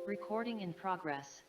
Recording in progress.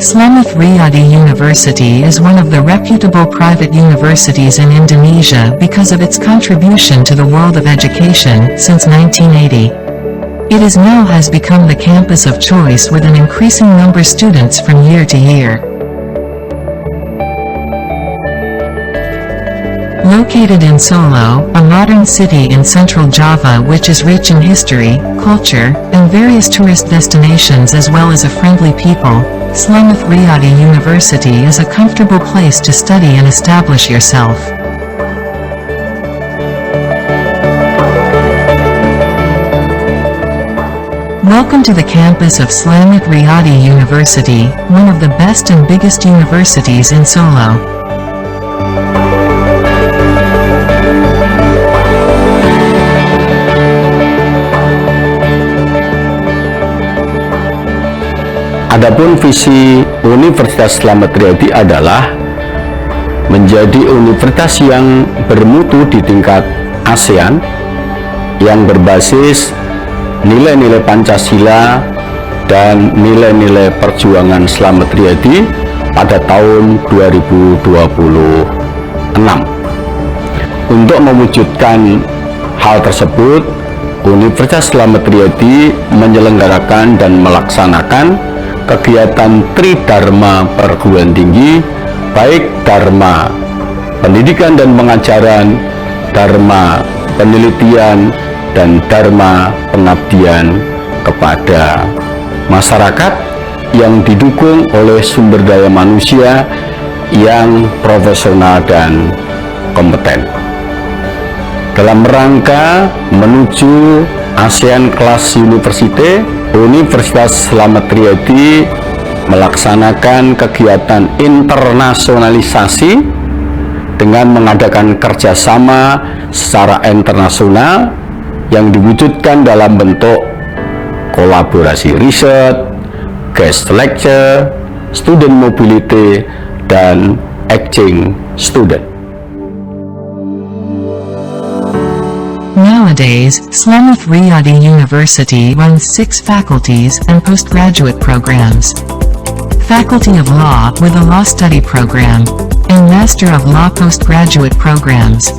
Slamet Riyadi University is one of the reputable private universities in Indonesia because of its contribution to the world of education since 1980. It is now has become the campus of choice with an increasing number of students from year to year. Located in Solo, a modern city in central Java which is rich in history, culture, and various tourist destinations as well as a friendly people, Slamet Riyadi University is a comfortable place to study and establish yourself. Welcome to the campus of Slamet Riyadi University, one of the best and biggest universities in Solo. Adapun visi Universitas Slamet Riyadi adalah menjadi universitas yang bermutu di tingkat ASEAN, yang berbasis nilai-nilai Pancasila dan nilai-nilai perjuangan Slamet Riyadi pada tahun 2026. Untuk mewujudkan hal tersebut, Universitas Slamet Riyadi menyelenggarakan dan melaksanakan kegiatan Tridharma perguruan tinggi, baik Dharma pendidikan dan pengajaran, Dharma penelitian, dan Dharma pengabdian kepada masyarakat yang didukung oleh sumber daya manusia yang profesional dan kompeten. Dalam rangka menuju ASEAN Class University, Universitas Slamet Riyadi melaksanakan kegiatan internasionalisasi dengan mengadakan kerjasama secara internasional yang diwujudkan dalam bentuk kolaborasi riset, guest lecture, student mobility, dan exchange student. Nowadays, Slamet Riyadi University runs 6 faculties and postgraduate programs. Faculty of Law with a Law Study Program, and Master of Law postgraduate programs.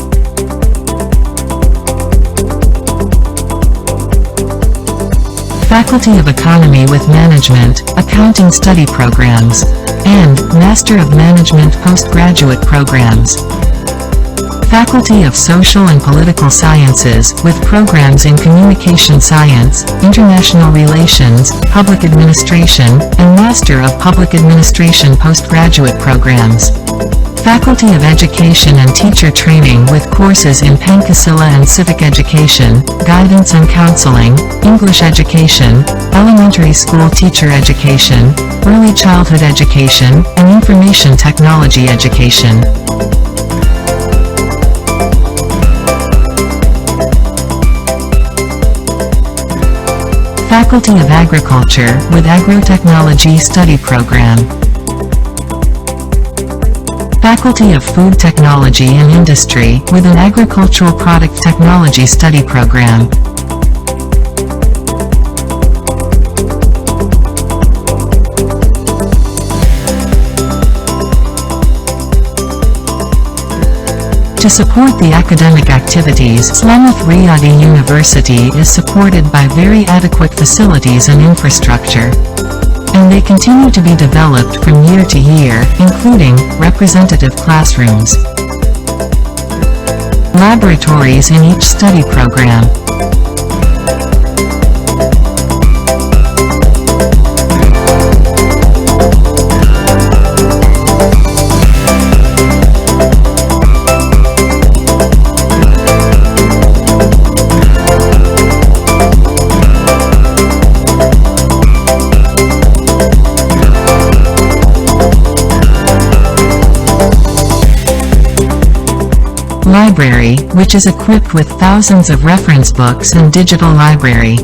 Faculty of Economy with Management, Accounting Study Programs, and Master of Management Postgraduate Programs. Faculty of Social and Political Sciences, with programs in Communication Science, International Relations, Public Administration, and Master of Public Administration Postgraduate Programs. Faculty of Education and Teacher Training with courses in Pancasila and Civic Education, Guidance and Counseling, English Education, Elementary School Teacher Education, Early Childhood Education, and Information Technology Education. Faculty of Agriculture with Agrotechnology Study Program. Faculty of Food Technology and Industry with an Agricultural Product Technology Study Program. To support the academic activities, Slamet Riyadi University is supported by very adequate facilities and infrastructure. And they continue to be developed from year to year, including representative classrooms, laboratories in each study program, library, which is equipped with thousands of reference books and digital library.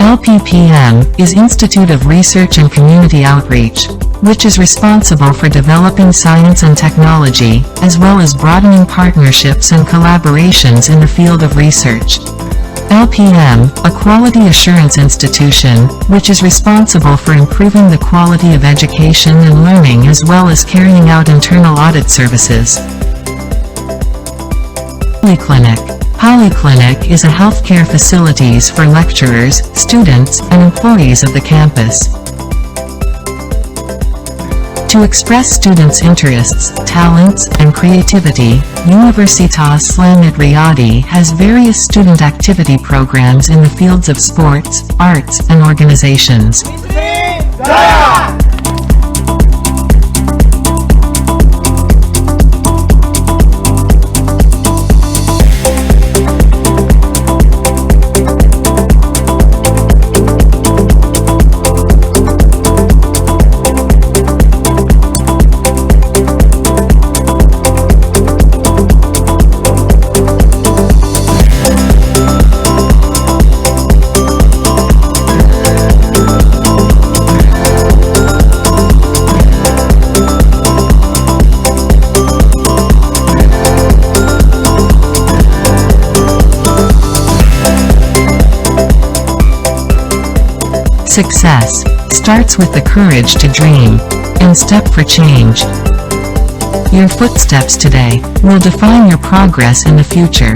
LPPM is Institute of Research and Community Outreach, which is responsible for developing science and technology, as well as broadening partnerships and collaborations in the field of research. LPM, a quality assurance institution, which is responsible for improving the quality of education and learning as well as carrying out internal audit services. Polyclinic. Polyclinic is a healthcare facilities for lecturers, students, and employees of the campus. To express students' interests, talents, and creativity, Universitas Slamet Riyadi has various student activity programs in the fields of sports, arts, and organizations. Success starts with the courage to dream and step for change. Your footsteps today will define your progress in the future.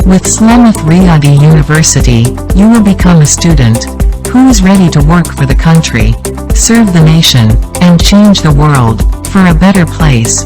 With Slamet Riyadi University, you will become a student who is ready to work for the country, serve the nation, and change the world for a better place.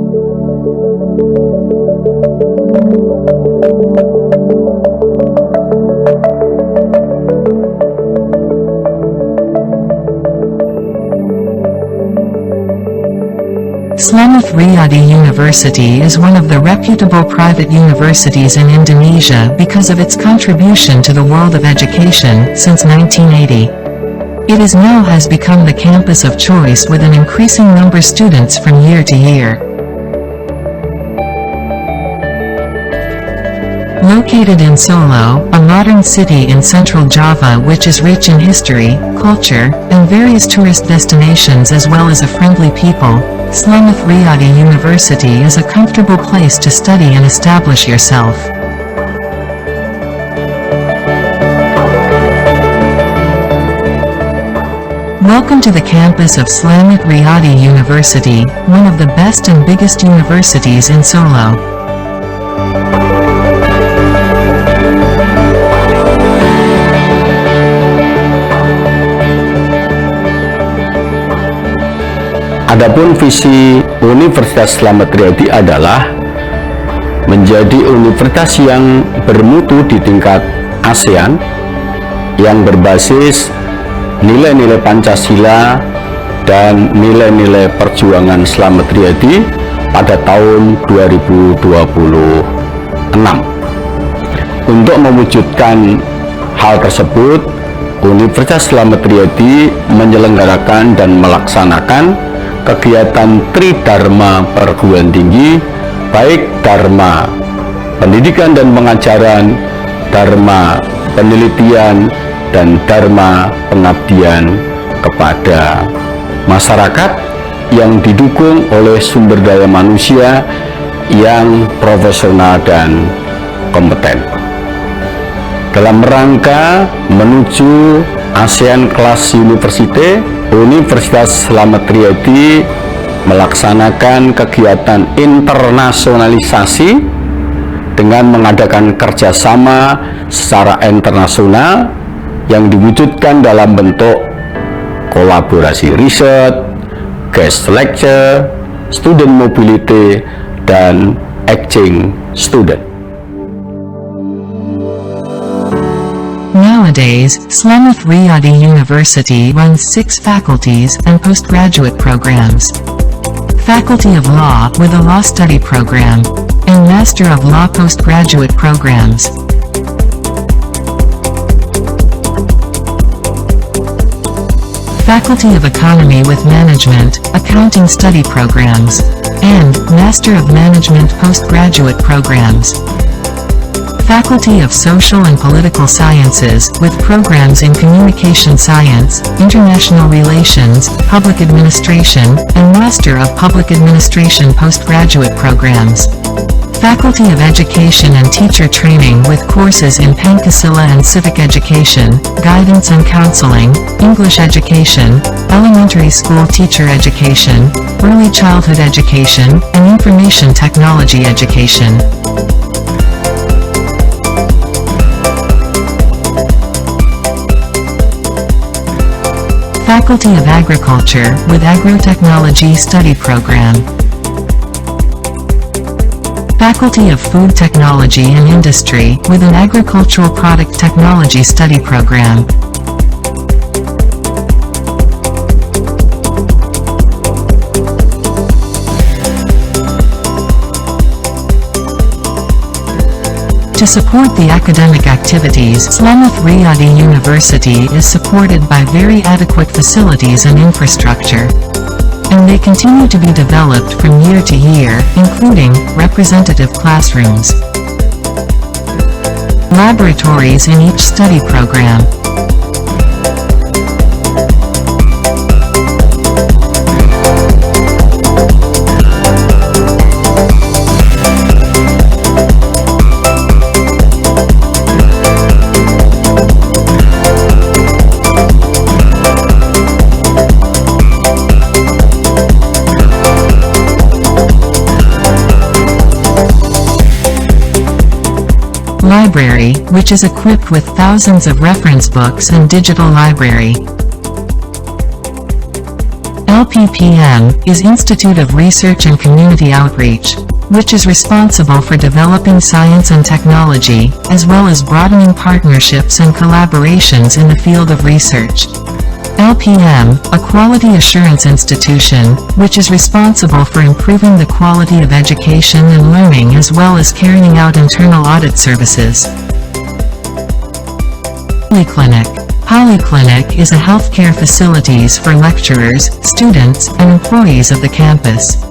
Slamet Riyadi University is one of the reputable private universities in Indonesia because of its contribution to the world of education since 1980. It is now has become the campus of choice with an increasing number of students from year to year. Located in Solo, a modern city in central Java which is rich in history, culture, and various tourist destinations as well as a friendly people, Slamet Riyadi University is a comfortable place to study and establish yourself. Welcome to the campus of Slamet Riyadi University, one of the best and biggest universities in Solo. Adapun visi Universitas Slamet Riyadi adalah menjadi universitas yang bermutu di tingkat ASEAN yang berbasis nilai-nilai Pancasila dan nilai-nilai perjuangan Slamet Riyadi pada tahun 2026. Untuk mewujudkan hal tersebut, Universitas Slamet Riyadi menyelenggarakan dan melaksanakan kegiatan Tridharma perguruan tinggi, baik Dharma pendidikan dan pengajaran, Dharma penelitian, dan Dharma pengabdian kepada masyarakat yang didukung oleh sumber daya manusia yang profesional dan kompeten. Dalam rangka menuju ASEAN Class University, Universitas Slamet Riyadi melaksanakan kegiatan internasionalisasi dengan mengadakan kerjasama secara internasional yang diwujudkan dalam bentuk kolaborasi riset, guest lecture, student mobility, dan exchange student. Nowadays, Slamet Riyadi University runs 6 faculties and postgraduate programs. Faculty of Law with a Law Study Program, and Master of Law postgraduate programs. Faculty of Economy with Management, Accounting Study Programs, and Master of Management postgraduate programs. Faculty of Social and Political Sciences, with programs in Communication Science, International Relations, Public Administration, and Master of Public Administration postgraduate programs. Faculty of Education and Teacher Training with courses in Pancasila and Civic Education, Guidance and Counseling, English Education, Elementary School Teacher Education, Early Childhood Education, and Information Technology Education. Faculty of Agriculture with Agrotechnology Study Program. Faculty of Food Technology and Industry with an Agricultural Product Technology Study Program. To support the academic activities, Slamet Riyadi University is supported by very adequate facilities and infrastructure. And they continue to be developed from year to year, including representative classrooms, laboratories in each study program, library, which is equipped with thousands of reference books and digital library. LPPM is Institute of Research and Community Outreach, which is responsible for developing science and technology, as well as broadening partnerships and collaborations in the field of research. LPM, a quality assurance institution, which is responsible for improving the quality of education and learning as well as carrying out internal audit services. Polyclinic. Polyclinic is a healthcare facilities for lecturers, students, and employees of the campus.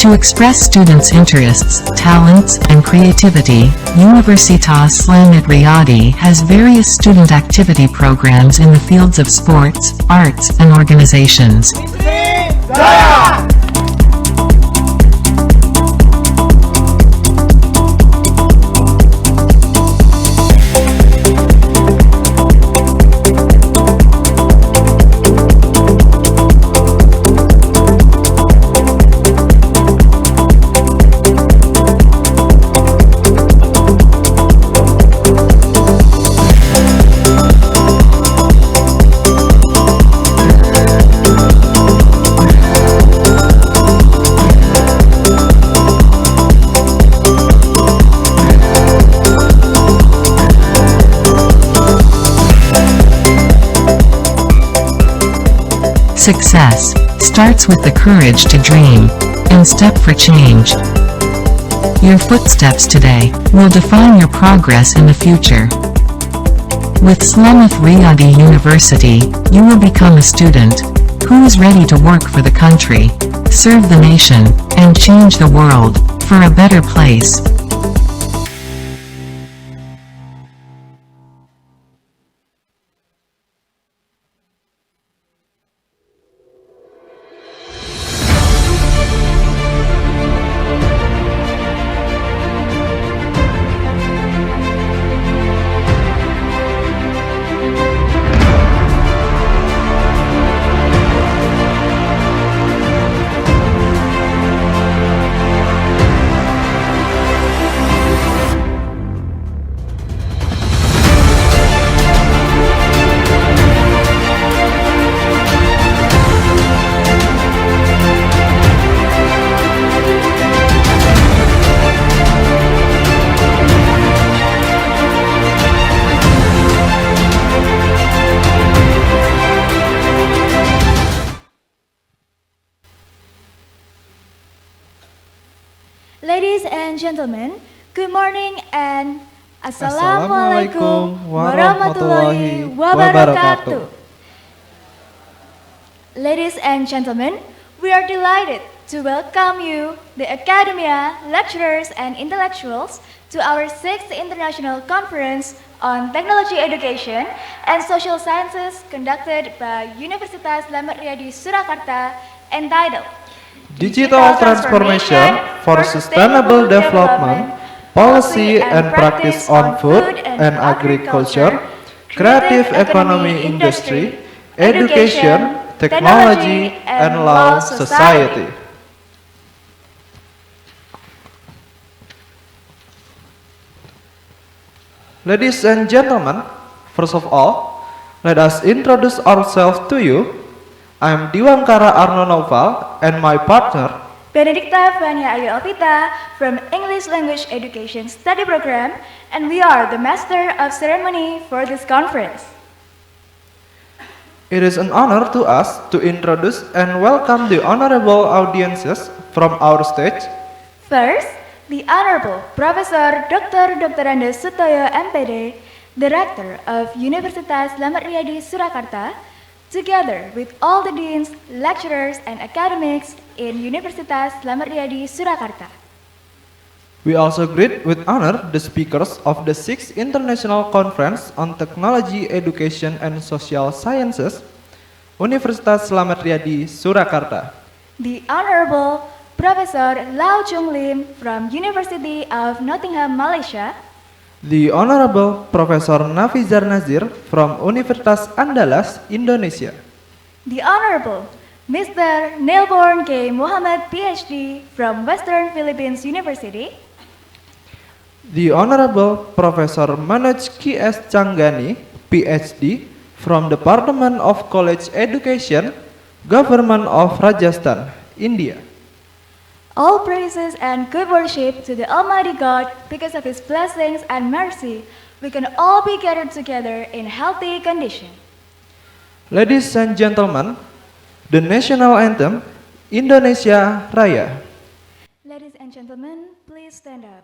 To express students' interests, talents, and creativity, Universitas Slamet Riyadi has various student activity programs in the fields of sports, arts, and organizations. Success starts with the courage to dream and step for change. Your footsteps today will define your progress in the future. With Slamet Riyadi University, you will become a student who is ready to work for the country, serve the nation, and change the world for a better place. Ladies and gentlemen, good morning and Assalamualaikum warahmatullahi wabarakatuh. Ladies and gentlemen, we are delighted to welcome you, the academia, lecturers, and intellectuals, to our 6th International Conference on Technology Education and Social Sciences conducted by Universitas Slamet Riyadi Surakarta, entitled Digital Transformation for Sustainable Development, Policy and Practice on Food and Agriculture, Creative Economy Industry, Education, Technology, and Law Society. Ladies and gentlemen, first of all, let us introduce ourselves to you. I am Diwangkara Arno Noval and my partner Benedicta Vania Ayu Alpita from English Language Education Study Program, and we are the Master of Ceremony for this conference. It is an honor to us to introduce and welcome the honorable audiences from our stage. First, the Honorable Professor Dr. Andes Sutoyo MPD, Director of Universitas Slamet Riyadi Surakarta, together with all the deans, lecturers, and academics in Universitas Slamet Riyadi Surakarta. We also greet with honor the speakers of the 6th International Conference on Technology, Education, and Social Sciences, Universitas Slamet Riyadi Surakarta. The Honorable Professor Lau Chung Lim from University of Nottingham, Malaysia. The Honorable Professor Nafizar Nazir from Universitas Andalas, Indonesia. The Honorable Mr. Nelborn K. Muhammad, PhD from Western Philippines University. The Honorable Professor Manoj K.S. Changgani, PhD from Department of College Education, Government of Rajasthan, India. All praises and good worship to the Almighty God. Because of His blessings and mercy, we can all be gathered together in healthy condition. Ladies and gentlemen, the national anthem, Indonesia Raya. Ladies and gentlemen, please stand up.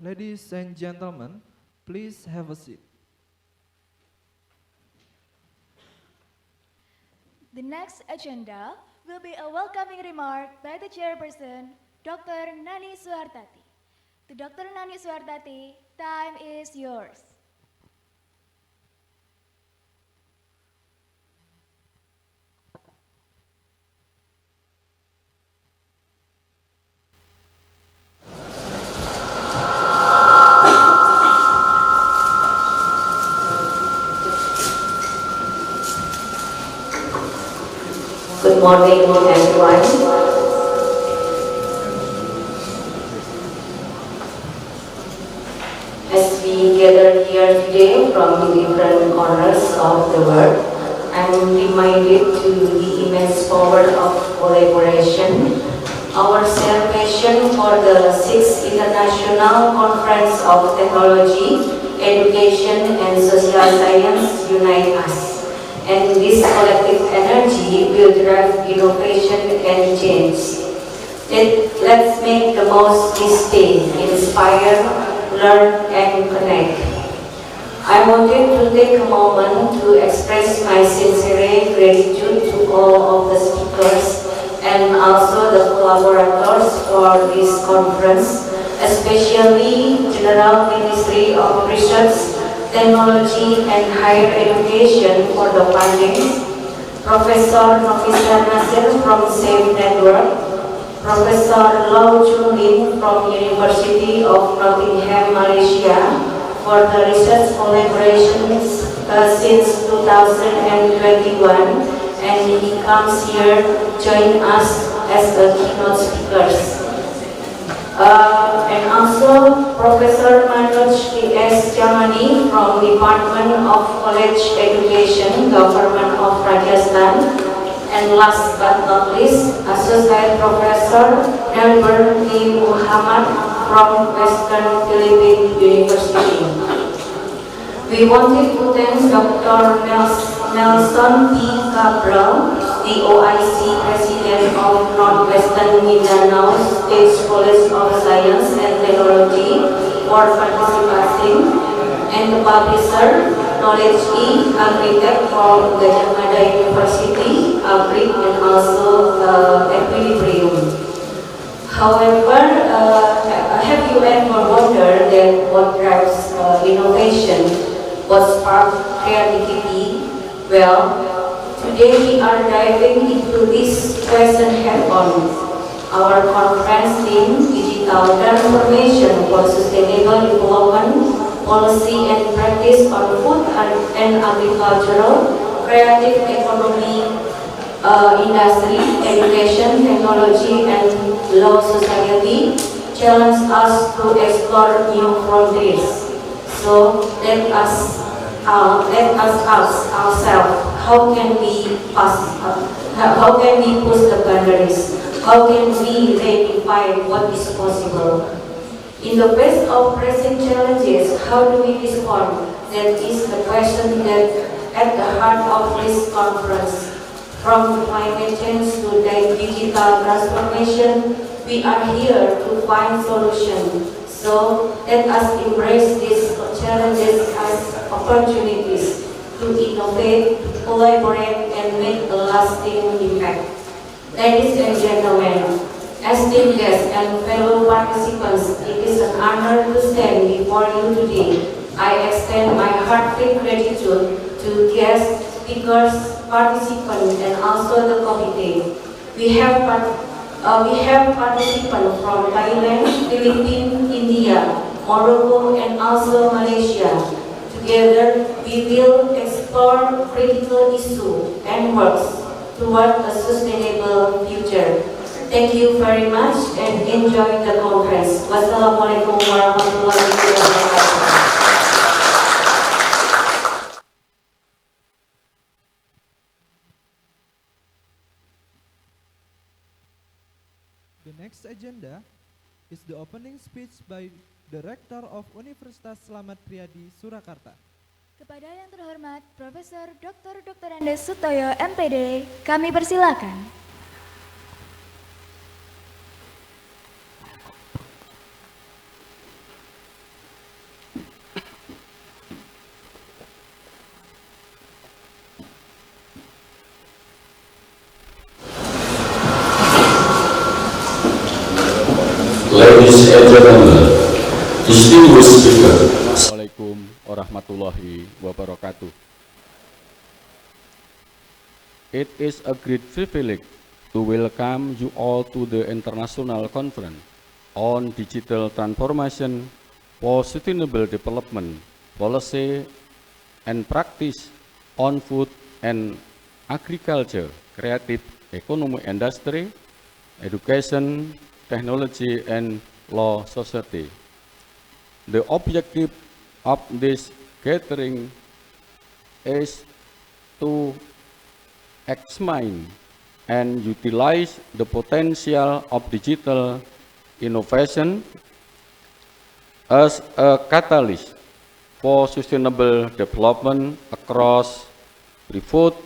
Ladies and gentlemen, please have a seat. The next agenda will be a welcoming remark by the chairperson, Dr. Nani Suhartati. To Dr. Nani Suhartati, time is yours. Good morning, everyone. As we gather here today from the different corners of the world, I'm reminded to the immense power of collaboration. Our celebration for the 6th International Conference of Technology, Education and Social Science unite us. And this collective energy will drive innovation and change. Let's make the most this day, inspire, learn, and connect. I wanted to take a moment to express my sincere gratitude to all of the speakers and also the collaborators for this conference, especially General Ministry of Research, Technology and Higher Education for the funding, Professor Nofisa Nasir from SAFE Network, Professor Lau Chun Lin from University of Nottingham, Malaysia for the research collaborations since 2021, and he comes here join us as a keynote speakers. And also Professor Manoj T.S. Jamani from Department of College Education, Government of Rajasthan. And last but not least, Associate Professor Nelber T. Muhammad from Western Philippine University. We wanted to thank Dr. Nelson P. Cabral, the OIC President of Northwestern Mindanao State College of Science and Technology, for participating, and the publisher, Knowledge E, architect from Gajah Mada University, Agri and also Equilibrium. However, have you ever wondered that what drives innovation, what sparks creativity? Well, today we are diving into this question head-on. Our conference theme, Digital Transformation for Sustainable Development, Policy and Practice on Food and Agricultural, Creative Economy, Industry, Education, Technology, and Law Society, challenge us to explore new frontiers. So let us ask ourselves, how can we push the boundaries? How can we redefine what is possible? In the face of pressing challenges, how do we respond? That is the question that at the heart of this conference. From climate change to digital transformation, we are here to find solutions. So let us embrace these challenges as opportunities to innovate, collaborate, and make a lasting impact. Ladies and gentlemen, esteemed guests and fellow participants, it is an honor to stand before you today. I extend my heartfelt gratitude to guests, speakers, participants, and also the committee. We have participants from Thailand, Philippines, India, Morocco, and also Malaysia. Together, we will explore critical issues and work toward a sustainable future. Thank you very much and enjoy the conference. Wassalamualaikum warahmatullahi wabarakatuh. The next agenda is the opening speech by the Rector of Universitas Slamet Riyadi, Surakarta. Kepada yang terhormat Profesor Dr. Andes Sutoyo MPD, kami persilakan. Ladies and gentlemen, distinguished speaker. Assalamualaikum warahmatullahi wabarakatuh. It is a great privilege to welcome you all to the International Conference on Digital Transformation for Sustainable Development, Policy and Practice on Food and Agriculture, Creative Economy, Industry, Education, Technology, and Law Society. The objective of this gathering is to examine and utilize the potential of digital innovation as a catalyst for sustainable development across the food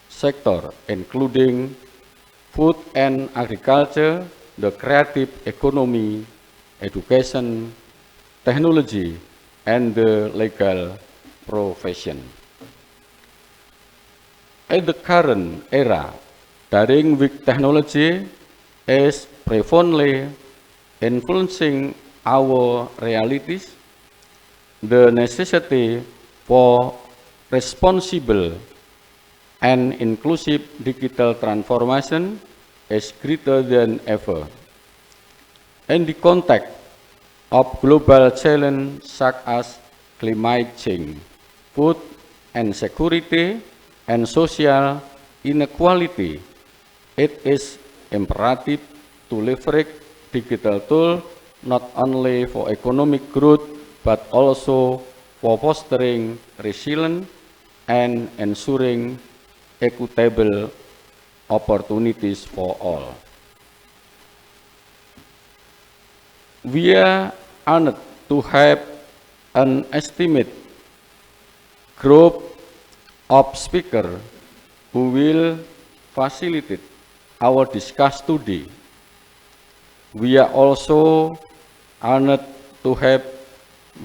sector, including food and agriculture, the creative economy, education, technology, and the legal profession. In the current era, during which technology is profoundly influencing our realities, the necessity for responsible and inclusive digital transformation is greater than ever. In the context of global challenges such as climate change, food and security, and social inequality, it is imperative to leverage digital tools not only for economic growth but also for fostering resilience and ensuring equitable opportunities for all. We are honored to have an estimate group of speakers who will facilitate our discussion today. We are also honored to have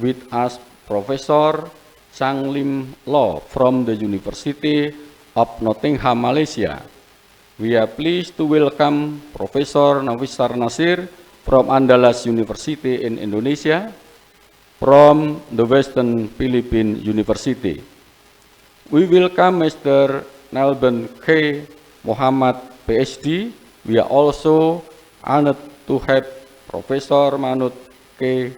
with us Professor Chang Lim Law from the University of Nottingham, Malaysia. We are pleased to welcome Professor Navisar Nasir from Andalas University in Indonesia, from the Western Philippine University. We welcome Mr. Nelben K. Muhammad, PhD. We are also honored to have Professor Manut K.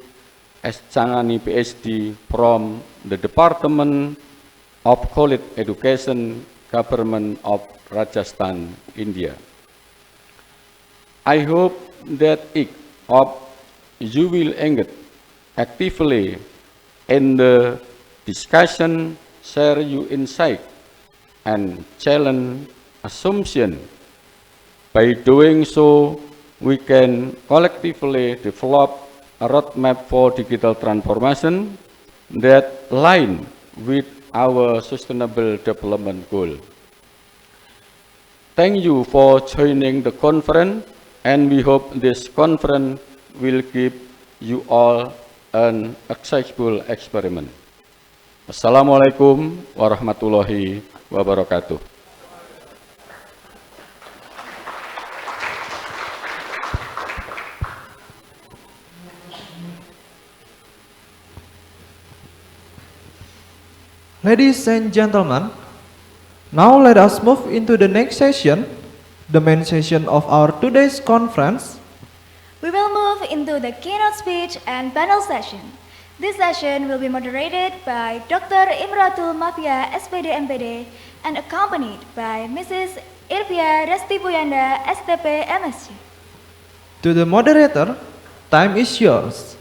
S. Changani, PhD, from the Department of College Education, Government of Rajasthan, India. I hope that each of you will engage actively in the discussion, share your insight, and challenge assumption. By doing so, we can collectively develop a roadmap for digital transformation that align with our sustainable development goal. Thank you for joining the conference, and we hope this conference will give you all an accessible experiment. Assalamualaikum warahmatullahi wabarakatuh. Ladies and gentlemen, now let us move into the next session, the main session of our today's conference. We will move into the keynote speech and panel session. This session will be moderated by Dr. Imratul Mafia, SPD MPD, and accompanied by Mrs. Irvia Resti Puyanda, STP MSc. To the moderator, time is yours.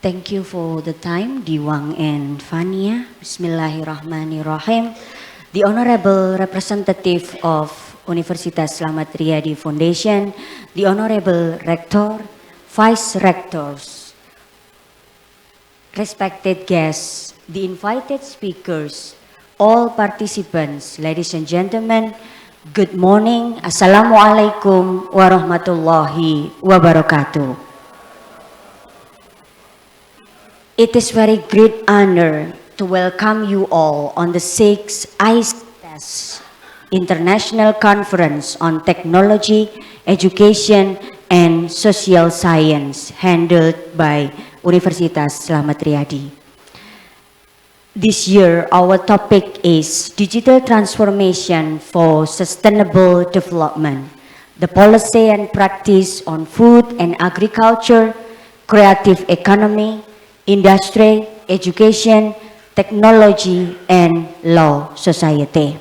Thank you for the time, Diwang and Fania. Bismillahirrahmanirrahim. The Honorable Representative of Universitas Slamet Riyadi Foundation, the Honorable Rector, Vice Rectors, respected guests, the invited speakers, all participants, ladies and gentlemen, good morning. Assalamualaikum warahmatullahi wabarakatuh. It is very great honor to welcome you all on the 6th ICTESS International Conference on Technology, Education, and Social Science handled by Universitas Slamet Riyadi. This year, our topic is Digital Transformation for Sustainable Development, the Policy and Practice on Food and Agriculture, Creative Economy, Industry, Education, Technology, and Law Society.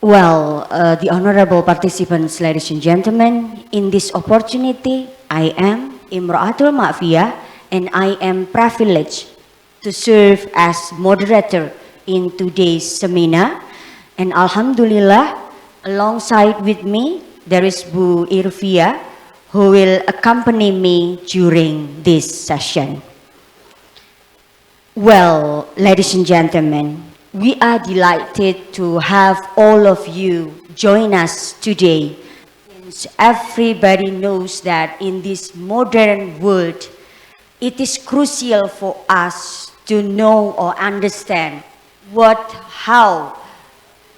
Well, the honorable participants, ladies and gentlemen, in this opportunity, I am Imra'atul Ma'fiyah, and I am privileged to serve as moderator in today's seminar. And Alhamdulillah, alongside with me, there is Bu Irvia, who will accompany me during this session. Well, ladies and gentlemen, we are delighted to have all of you join us today, since everybody knows that in this modern world, it is crucial for us to know or understand how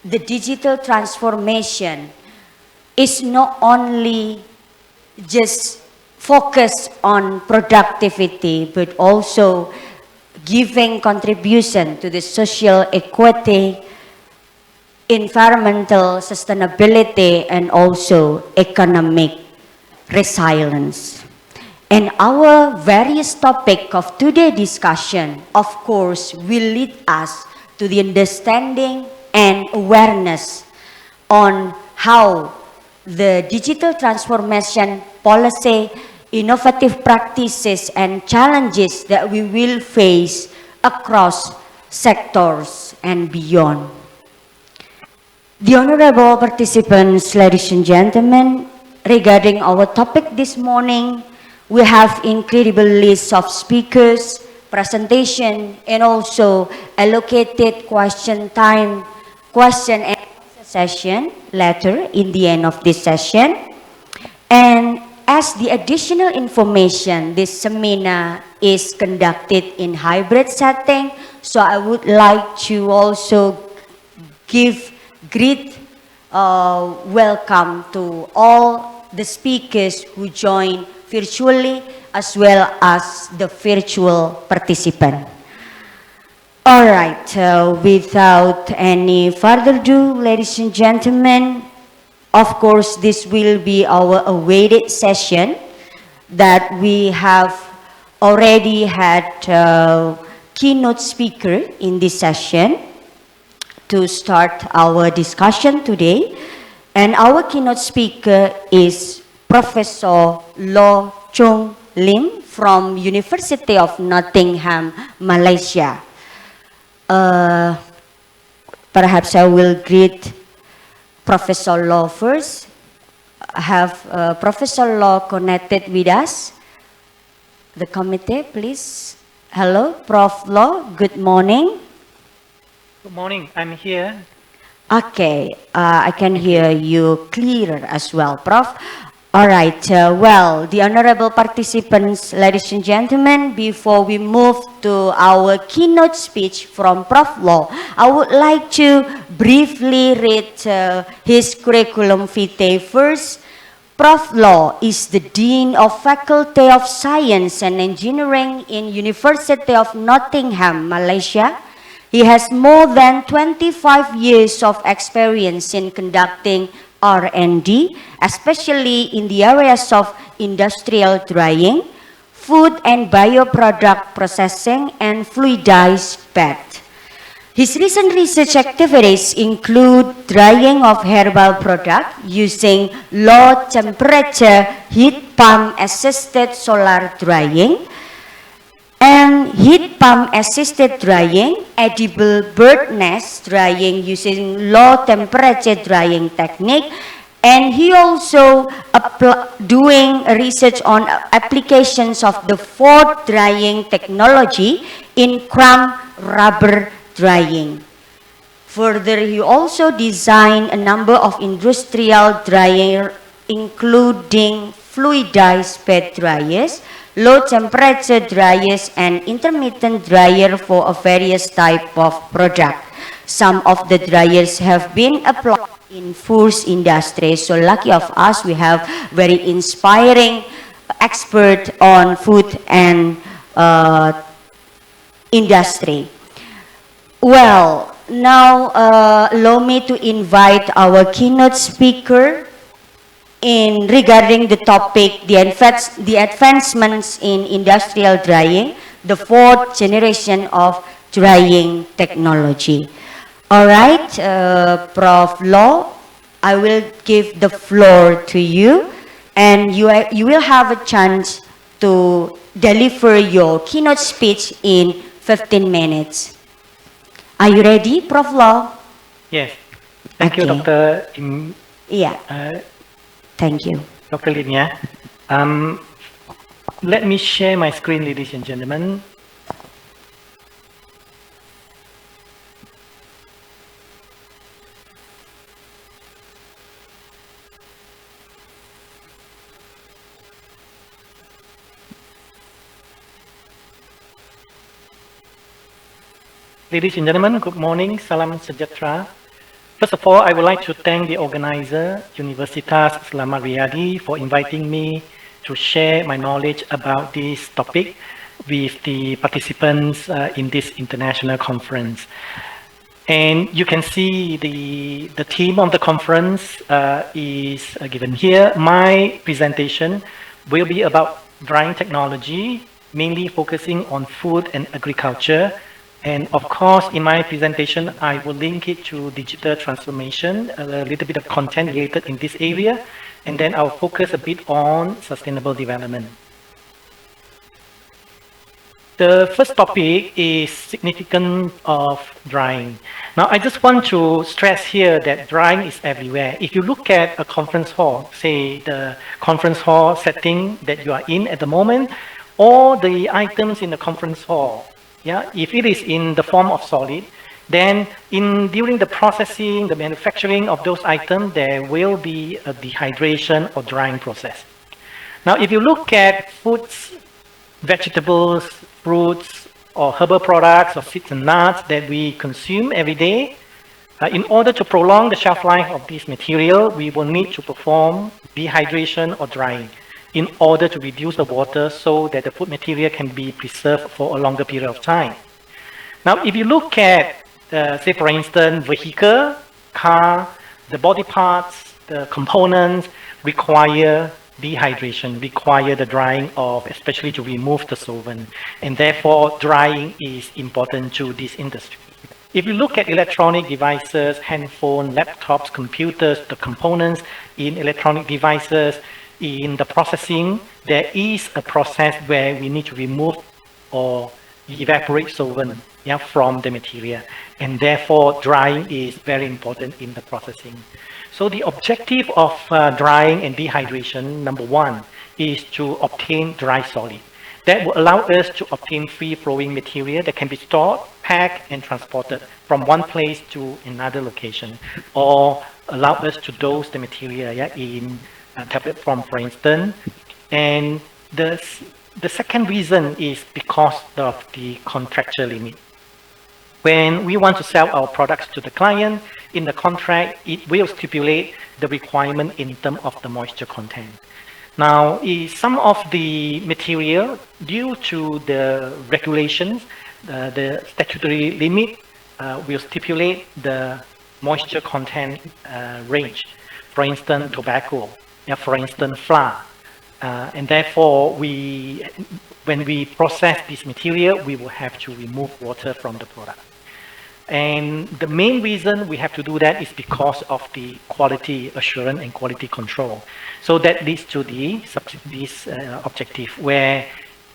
the digital transformation is not only just focus on productivity, but also giving contribution to the social equity, environmental sustainability, and also economic resilience. And our various topic of today's discussion, of course, will lead us to the understanding and awareness on how the digital transformation policy, innovative practices, and challenges that we will face across sectors and beyond. The honorable participants, ladies and gentlemen, regarding our topic this morning, we have incredible list of speakers, presentation, and also allocated question and answer session later in the end of this session. And as the additional information, this seminar is conducted in hybrid setting, so I would like to also give great welcome to all the speakers who join virtually as well as the virtual participant. All right, without any further ado, ladies and gentlemen, of course, this will be our awaited session that we have already had keynote speaker in this session to start our discussion today. And our keynote speaker is Professor Loh Chung Lim from University of Nottingham, Malaysia. Perhaps I will greet Professor Loh first. Have Professor Loh connected with us? The committee, please. Hello, Prof. Loh. Good morning. Good morning. I'm here. Okay, I can hear you clearer as well, Prof. All right, well, the honorable participants, ladies and gentlemen, before we move to our keynote speech from Prof. Loh, I would like to briefly read his curriculum vitae first. Prof. Loh is the Dean of Faculty of Science and Engineering in University of Nottingham, Malaysia. He has more than 25 years of experience in conducting R&D, especially in the areas of industrial drying, food and bioproduct processing, and fluidized bed. His recent research activities include drying of herbal product using low temperature heat pump assisted solar drying, and heat pump assisted drying, edible bird nest drying using low temperature drying technique, and he also doing research on applications of the fourth drying technology in crumb rubber drying. Further, he also designed a number of industrial dryer, including fluidized bed dryers, low temperature dryers, and intermittent dryer for a various type of product. Some of the dryers have been applied in food industry. So lucky of us, we have very inspiring expert on food and industry. Well, now allow me to invite our keynote speaker in regarding the topic, the advancements in industrial drying, the fourth generation of drying technology. All right, Prof. Loh, I will give the floor to you, and you will have a chance to deliver your keynote speech in 15 minutes. Are you ready, Prof. Loh? Yes. Thank you, Okay. Dr. Yeah, thank you. Dr. Lin. Yeah. Let me share my screen, ladies and gentlemen. Ladies and gentlemen, good morning. Salam sejahtera. First of all, I would like to thank the organizer, Universitas Slamet Riyadi, for inviting me to share my knowledge about this topic with the participants in this international conference. And you can see the theme of the conference is given here. My presentation will be about drying technology, mainly focusing on food and agriculture, And of course, in my presentation, I will link it to digital transformation, a little bit of content related in this area, and then I'll focus a bit on sustainable development. The first topic is significance of drying. Now, I just want to stress here that drying is everywhere. If you look at a conference hall, say the conference hall setting that you are in at the moment, all the items in the conference hall, yeah, if it is in the form of solid, then during the processing, the manufacturing of those items, there will be a dehydration or drying process. Now, if you look at foods, vegetables, fruits, or herbal products, or seeds and nuts that we consume every day, in order to prolong the shelf life of this material, we will need to perform dehydration or drying in order to reduce the water so that the food material can be preserved for a longer period of time. Now, if you look at, say for instance, vehicle, car, the body parts, the components require dehydration, require the drying of, especially to remove the solvent, and therefore drying is important to this industry. If you look at electronic devices, handphone, laptops, computers, the components in electronic devices, in the processing, there is a process where we need to remove or evaporate solvent, yeah, from the material, and therefore drying is very important in the processing. So the objective of drying and dehydration, number one, is to obtain dry solid. That will allow us to obtain free-flowing material that can be stored, packed, and transported from one place to another location, or allow us to dose the material, yeah, in tablet form, for instance. And the second reason is because of the contractual limit. When we want to sell our products to the client, in the contract, it will stipulate the requirement in terms of the moisture content. Now, some of the material, due to the regulations, the statutory limit will stipulate the moisture content range. For instance, tobacco, yeah, for instance, flour. And therefore, when we process this material, we will have to remove water from the product. And the main reason we have to do that is because of the quality assurance and quality control. So that leads to this objective, where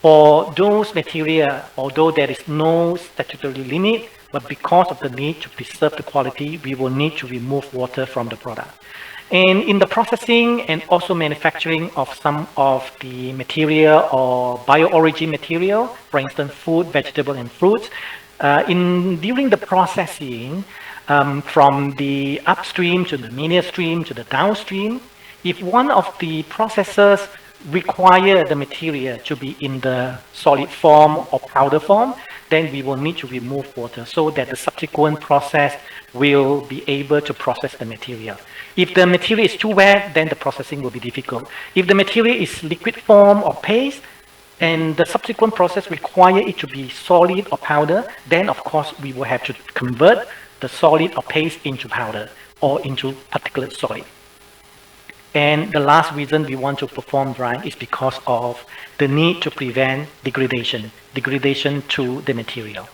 for those material, although there is no statutory limit, but because of the need to preserve the quality, we will need to remove water from the product. And in the processing and also manufacturing of some of the material or bio-origin material, for instance, food, vegetable, and fruits, during the processing, from the upstream to the midstream to the downstream, if one of the processors require the material to be in the solid form or powder form, then we will need to remove water so that the subsequent process will be able to process the material. If the material is too wet, then the processing will be difficult. If the material is liquid form or paste, and the subsequent process require it to be solid or powder, then of course we will have to convert the solid or paste into powder or into particulate solid. And the last reason we want to perform drying is because of the need to prevent degradation to the material.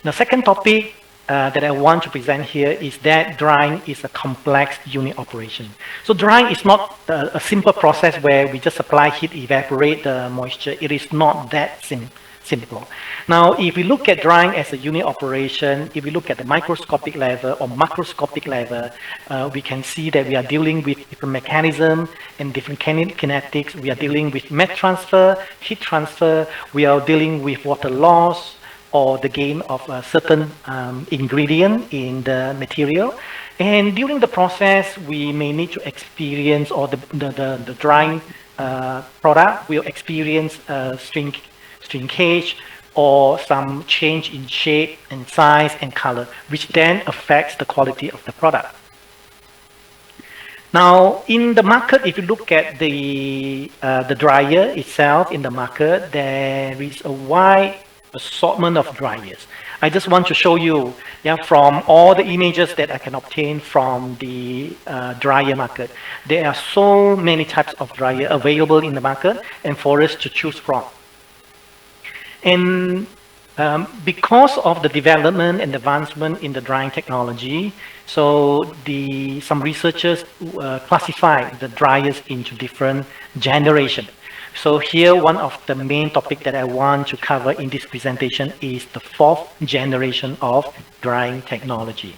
The second topic that I want to present here is that drying is a complex unit operation. So drying is not a simple process where we just apply heat, evaporate the moisture. It is not that simple. Now, if we look at drying as a unit operation, if we look at the microscopic level or macroscopic level, we can see that we are dealing with different mechanisms and different kinetics. We are dealing with mass transfer, heat transfer. We are dealing with water loss, or the gain of a certain ingredient in the material. And during the process, we may need to experience, or the drying product will experience shrinkage or some change in shape and size and color, which then affects the quality of the product. Now, in the market, if you look at the dryer itself in the market, there is a wide assortment of dryers. I just want to show you, yeah, from all the images that I can obtain from the dryer market. There are so many types of dryer available in the market and for us to choose from. And Because of the development and advancement in the drying technology, so some researchers classify the dryers into different generations. So here, one of the main topics that I want to cover in this presentation is the 4th generation of drying technology.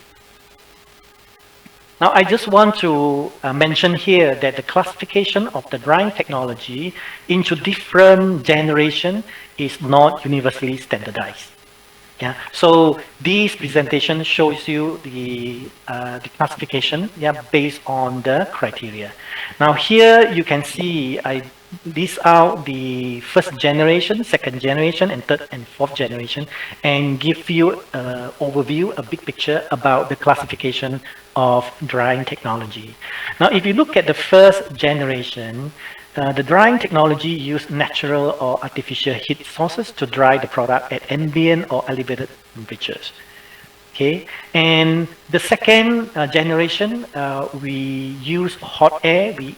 Now, I just want to mention here that the classification of the drying technology into different generations is not universally standardized. Yeah, so this presentation shows you the classification, based on the criteria. Now here you can see I list out the 1st generation, 2nd generation, and 3rd and 4th generation, and give you an overview, a big picture about the classification of drying technology. Now, if you look at the 1st generation, the drying technology used natural or artificial heat sources to dry the product at ambient or elevated temperatures. Okay, and the 2nd generation, we use hot air. We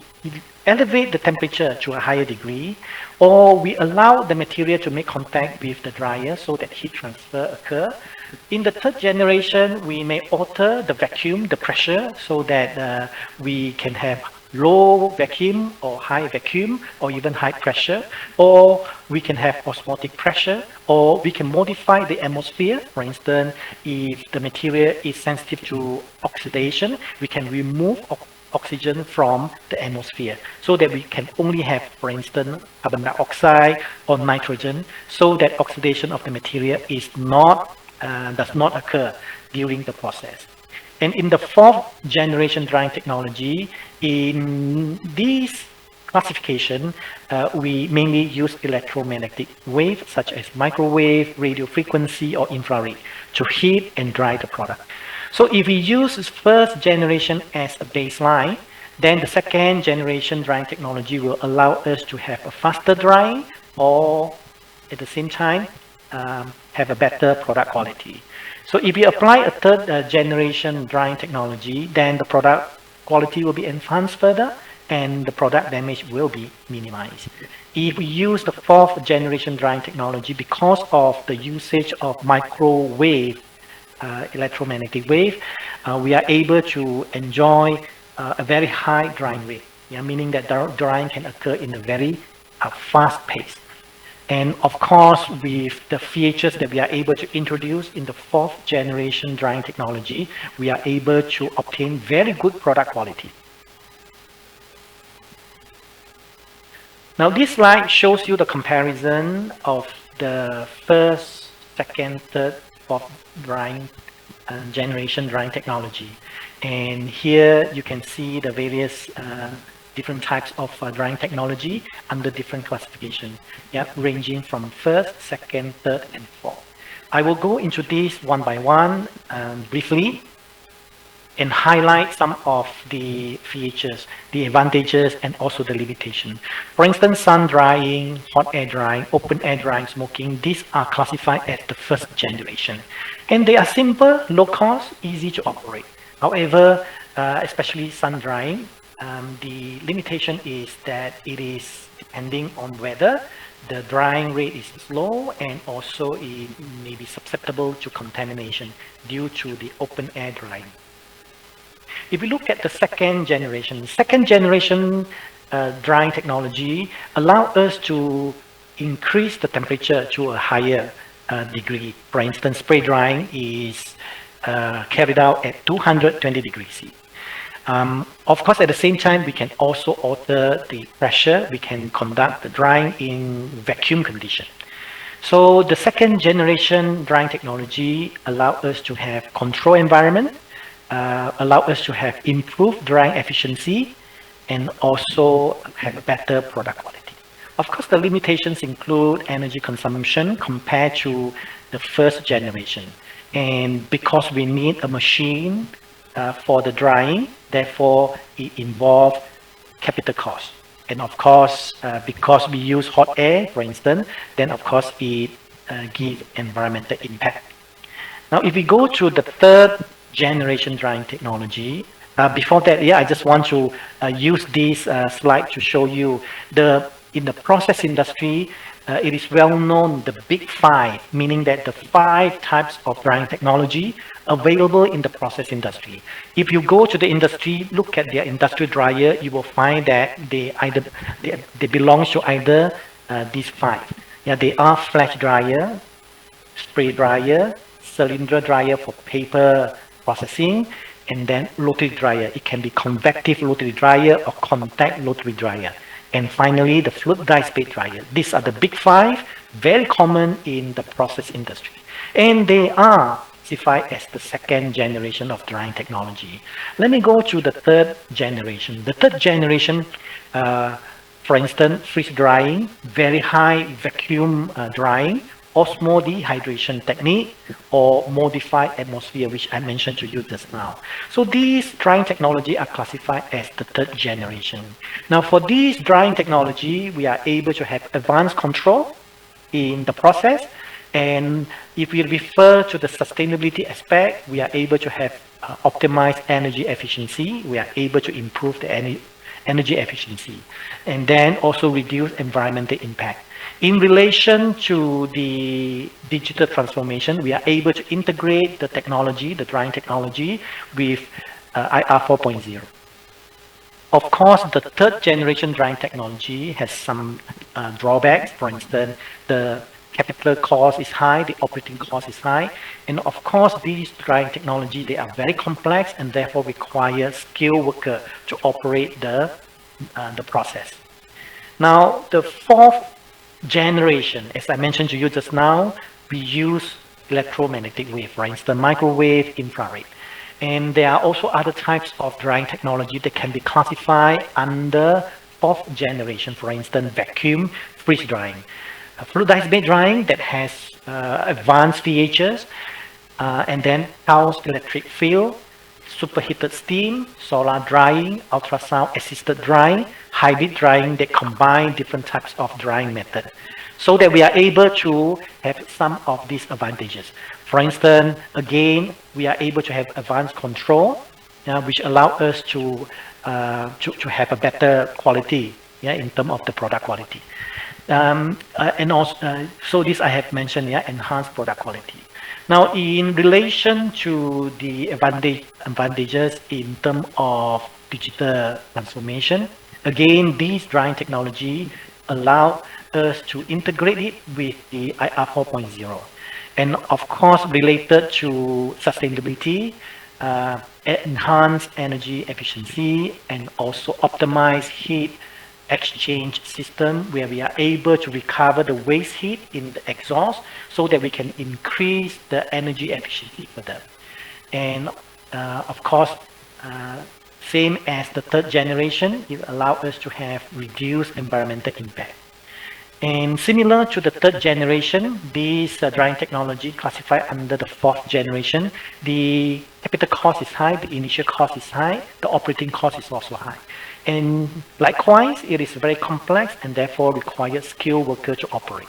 elevate the temperature to a higher degree, or we allow the material to make contact with the dryer so that heat transfer occur. In the 3rd generation, we may alter the vacuum, the pressure, so that we can have low vacuum or high vacuum or even high pressure, or we can have osmotic pressure, or we can modify the atmosphere. For instance, if the material is sensitive to oxidation, we can remove oxygen from the atmosphere so that we can only have, for instance, carbon dioxide or nitrogen, so that oxidation of the material is not does not occur during the process. And in the 4th generation drying technology, in this classification, we mainly use electromagnetic waves such as microwave, radio frequency, or infrared to heat and dry the product. So if we use this 1st generation as a baseline, then the 2nd generation drying technology will allow us to have a faster drying, or at the same time have a better product quality. So if we apply a 3rd generation drying technology, then the product quality will be enhanced further and the product damage will be minimized. If we use the 4th generation drying technology, because of the usage of microwave, electromagnetic wave, we are able to enjoy a very high drying rate, meaning that drying can occur in a very fast pace. And of course, with the features that we are able to introduce in the 4th generation drying technology, we are able to obtain very good product quality. Now, this slide shows you the comparison of the 1st, 2nd, 3rd, 4th drying generation drying technology. And here you can see the various different types of drying technology under different classifications, ranging from 1st, 2nd, 3rd, and 4th. I will go into these one by one briefly and highlight some of the features, the advantages, and also the limitation. For instance, sun drying, hot air drying, open air drying, smoking, these are classified as the 1st generation. And they are simple, low cost, easy to operate. However, especially sun drying, the limitation is that it is depending on whether the drying rate is slow, and also it may be susceptible to contamination due to the open air drying. If we look at the 2nd generation drying technology allow us to increase the temperature to a higher degree. For instance, spray drying is carried out at 220 degrees C. Of course, at the same time, we can also alter the pressure. We can conduct the drying in vacuum condition. So the 2nd generation drying technology allow us to have control environment, allow us to have improved drying efficiency, and also have a better product quality. Of course, the limitations include energy consumption compared to the 1st generation. And because we need a machine for the drying, therefore it involves capital cost. And of course, because we use hot air, for instance, then of course it gives environmental impact. Now, if we go to the 3rd generation drying technology, before that, I just want to use this slide to show you the in the process industry, it is well known, the big five, meaning that the 5 types of drying technology available in the process industry. If you go to the industry, look at their industrial dryer, you will find that they belong to either these 5. Yeah, they are flash dryer, spray dryer, cylinder dryer for paper processing, and then rotary dryer. It can be convective rotary dryer or contact rotary dryer. And finally, the fluid dye bed dryer. These are the big 5, very common in the process industry. And they are classified as the 2nd generation of drying technology. Let me go to the 3rd generation. The 3rd generation, for instance, freeze drying, very high vacuum drying, osmodehydration technique, or modified atmosphere, which I mentioned to you just now. So these drying technology are classified as the 3rd generation. Now for these drying technology, we are able to have advanced control in the process, and if we refer to the sustainability aspect, we are able to have optimized energy efficiency, we are able to improve the energy efficiency, and then also reduce environmental impact. In relation to the digital transformation, we are able to integrate the technology, the drying technology, with IR 4.0. Of course, the 3rd generation drying technology has some drawbacks. For instance, the capital cost is high, the operating cost is high, and of course, these drying technology, they are very complex and therefore require skilled worker to operate the process. Now, the 4th generation, as I mentioned to you just now, we use electromagnetic wave, for instance, microwave, infrared. And there are also other types of drying technology that can be classified under 4th generation, for instance, vacuum freeze drying. Fluidized bed drying that has advanced features, and then Gauss electric field, superheated steam, solar drying, ultrasound assisted drying, hybrid drying that combine different types of drying method, so that we are able to have some of these advantages. For instance, again, we are able to have advanced control, which allow us to have a better quality, in terms of the product quality. And also, so this I have mentioned, enhanced product quality. Now, in relation to the advantages in terms of digital transformation, again, these drying technology allow us to integrate it with the IR 4.0. And of course, related to sustainability, enhance energy efficiency, and also optimize heat exchange system, where we are able to recover the waste heat in the exhaust so that we can increase the energy efficiency further. And of course, same as the 3rd generation, it allows us to have reduced environmental impact. And similar to the 3rd generation, this drying technology classified under the 4th generation, the capital cost is high, the initial cost is high, the operating cost is also high. And likewise, it is very complex and therefore requires skilled workers to operate.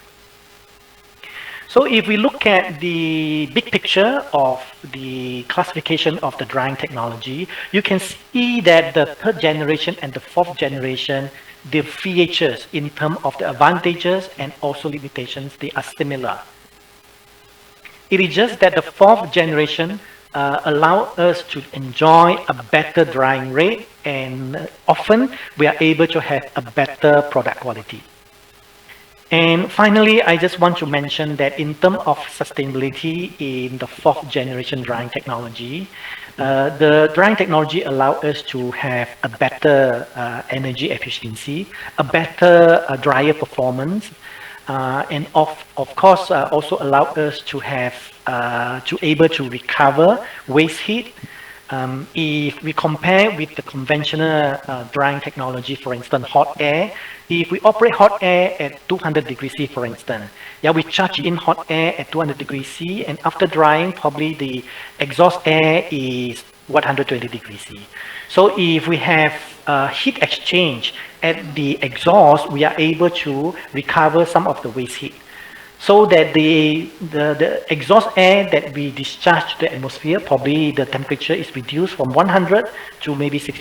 So if we look at the big picture of the classification of the drying technology, you can see that the 3rd generation and the 4th generation, the features in terms of the advantages and also limitations, they are similar. It is just that the 4th generation allow us to enjoy a better drying rate, and often we are able to have a better product quality. And finally, I just want to mention that in terms of sustainability in the 4th generation drying technology, the drying technology allows us to have a better energy efficiency, a better dryer performance, and of course also allow us to have able to recover waste heat. If we compare with the conventional drying technology, for instance, hot air, if we operate hot air at 200 degrees C, for instance, we charge in hot air at 200 degrees C, and after drying, probably the exhaust air is 120 degrees C. So if we have heat exchange at the exhaust, we are able to recover some of the waste heat, so that the exhaust air that we discharge to the atmosphere, probably the temperature is reduced from 100 to maybe 60